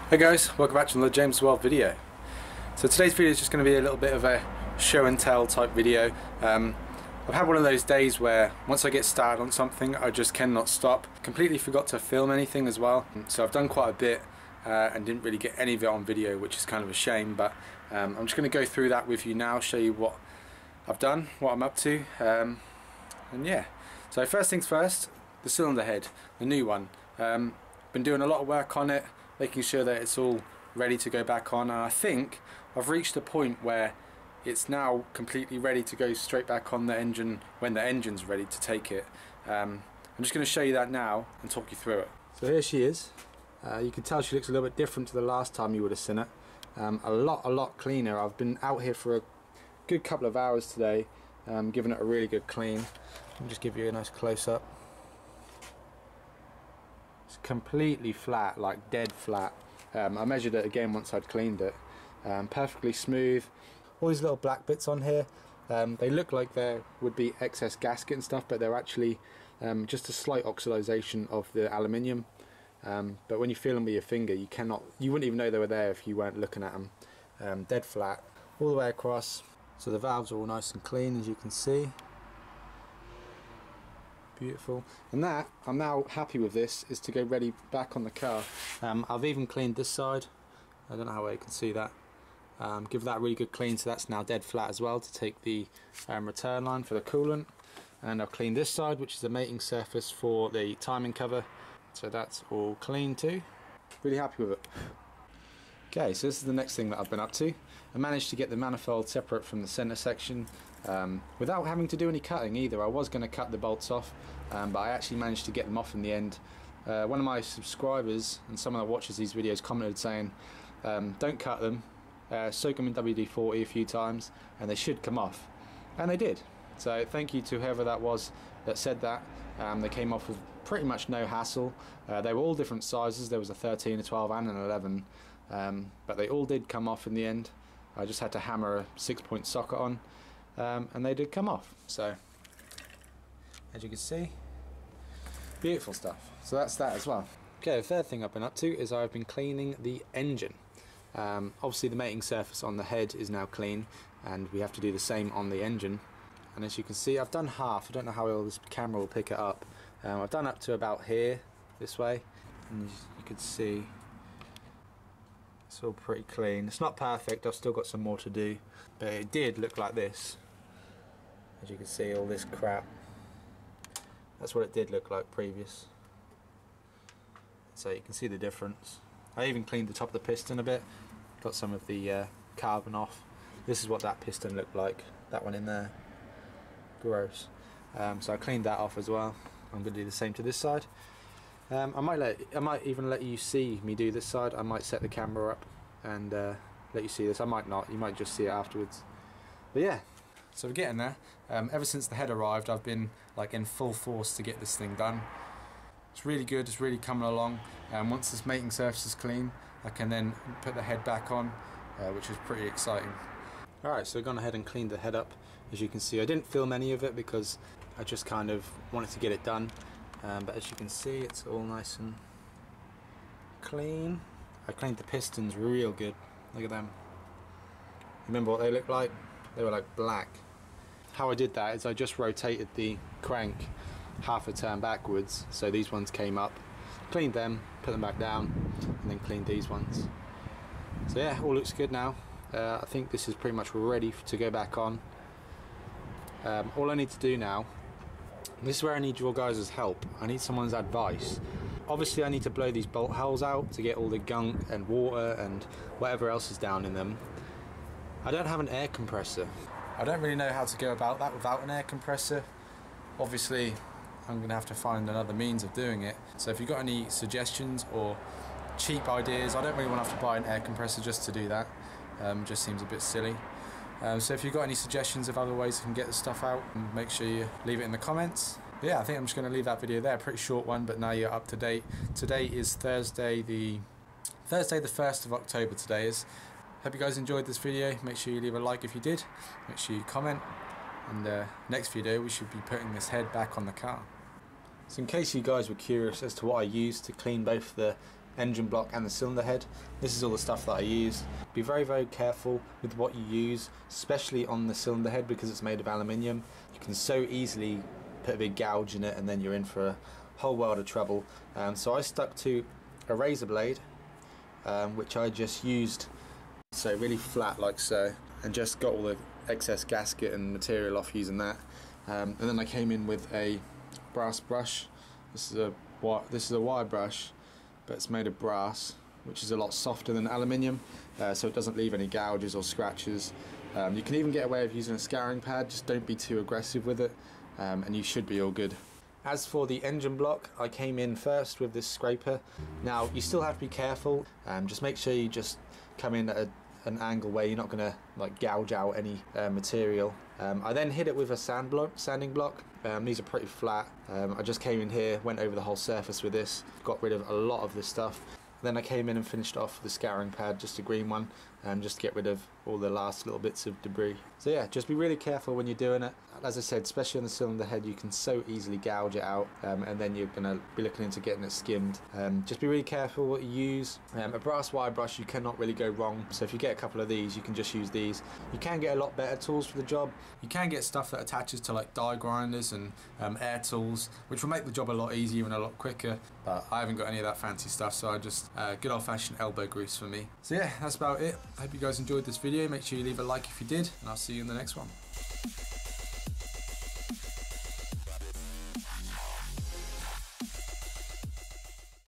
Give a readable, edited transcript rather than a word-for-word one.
Hey guys, welcome back to another James World video. So today's video is just going to be a little bit of a show and tell type video. I've had one of those days where once I get started on something I just cannot stop. Completely forgot to film anything as well, so I've done quite a bit and didn't really get any of it on video, which is kind of a shame, but I'm just going to go through that with you now, show you what I've done, what I'm up to, and yeah. So first things first, the cylinder head, the new one. Been doing a lot of work on it, making sure that it's all ready to go back on, and I think I've reached a point where it's now completely ready to go straight back on the engine when the engine's ready to take it. I'm just going to show you that now and talk you through it. So here she is. You can tell she looks a little bit different to the last time you would have seen it. A lot cleaner. I've been out here for a good couple of hours today, giving it a really good clean. I'll just give you a nice close-up. It's completely flat, like dead flat. I measured it again once I'd cleaned it. Perfectly smooth. All these little black bits on here, they look like there would be excess gasket and stuff, but they're actually just a slight oxidization of the aluminium. But when you feel them with your finger, you wouldn't even know they were there if you weren't looking at them. Dead flat all the way across. So the valves are all nice and clean, as you can see. Beautiful. And that, I'm now happy with this, is to go ready back on the car. I've even cleaned this side. I don't know how well you can see that. Give that a really good clean, so that's now dead flat as well, to take the return line for the coolant. And I've cleaned this side, which is the mating surface for the timing cover. So that's all clean too. Really happy with it. Okay, so this is the next thing that I've been up to. I managed to get the manifold separate from the centre section without having to do any cutting either. I was going to cut the bolts off, but I actually managed to get them off in the end. One of my subscribers and someone that watches these videos commented saying, don't cut them, soak them in WD-40 a few times and they should come off. And they did. So thank you to whoever that was that said that. They came off with pretty much no hassle. They were all different sizes. There was a 13, a 12 and an 11. But they all did come off in the end. I just had to hammer a 6-point socket on, and they did come off. So as you can see, beautiful stuff. So that's that as well. Okay, the third thing I've been up to is I've been cleaning the engine. Obviously the mating surface on the head is now clean, and we have to do the same on the engine. And as you can see, I've done half. I don't know how well this camera will pick it up. I've done up to about here, this way, and you can see it's all pretty clean. It's not perfect, I've still got some more to do, but it did look like this. As you can see, all this crap, that's what it did look like previous. So you can see the difference. I even cleaned the top of the piston a bit, got some of the carbon off. This is what that piston looked like, that one in there. Gross. So I cleaned that off as well. I'm going to do the same to this side. I might even let you see me do this side. I might set the camera up and let you see this. I might not. You might just see it afterwards. But yeah, so we're getting there. Ever since the head arrived, I've been like in full force to get this thing done. It's really good. It's really coming along. Once this mating surface is clean, I can then put the head back on, which is pretty exciting. Alright, so I've gone ahead and cleaned the head up. As you can see, I didn't film any of it because I just kind of wanted to get it done. But as you can see, it's all nice and clean. I cleaned the pistons real good. Look at them. Remember what they look like? They were like black. How I did that is I just rotated the crank half a turn backwards, so these ones came up, cleaned them, put them back down, and then cleaned these ones. So yeah, all looks good now. I think this is pretty much ready to go back on. All I need to do now, this is where I need your guys' help. I need someone's advice. Obviously I need to blow these bolt holes out to get all the gunk and water and whatever else is down in them. I don't have an air compressor. I don't really know how to go about that without an air compressor. Obviously I'm going to have to find another means of doing it. So if you've got any suggestions or cheap ideas, I don't really want to have to buy an air compressor just to do that. Just seems a bit silly. So if you've got any suggestions of other ways you can get the stuff out, make sure you leave it in the comments. But yeah, I think I'm just going to leave that video there. Pretty short one, but now you're up to date. Today is Thursday the 1st of October today is. Hope you guys enjoyed this video. Make sure you leave a like if you did. Make sure you comment. And next video we should be putting this head back on the car. So in case you guys were curious as to what I used to clean both the engine block and the cylinder head. This is all the stuff that I used. Be very, very careful with what you use, especially on the cylinder head because it's made of aluminium. You can so easily put a big gouge in it and then you're in for a whole world of trouble. So I stuck to a razor blade, which I just used so really flat like so, and just got all the excess gasket and material off using that. And then I came in with a brass brush. This is a wire brush, but it's made of brass, which is a lot softer than aluminium, so it doesn't leave any gouges or scratches. You can even get away with using a scouring pad, just don't be too aggressive with it, and you should be all good. As for the engine block, I came in first with this scraper. Now you still have to be careful, just make sure you just come in at an angle where you're not going to like gouge out any material. I then hit it with a sanding block. These are pretty flat. I just came in here, went over the whole surface with this, got rid of a lot of this stuff. Then I came in and finished off with the scouring pad, just a green one, just to get rid of all the last little bits of debris. So yeah, just be really careful when you're doing it. As I said, especially on the cylinder head, you can so easily gouge it out, and then you're going to be looking into getting it skimmed. Just be really careful what you use. A brass wire brush, you cannot really go wrong. So if you get a couple of these, you can just use these. You can get a lot better tools for the job. You can get stuff that attaches to like die grinders and air tools, which will make the job a lot easier and a lot quicker. But I haven't got any of that fancy stuff, so I just good old-fashioned elbow grease for me. So yeah, that's about it. I hope you guys enjoyed this video. Make sure you leave a like if you did, and I'll see you in the next one.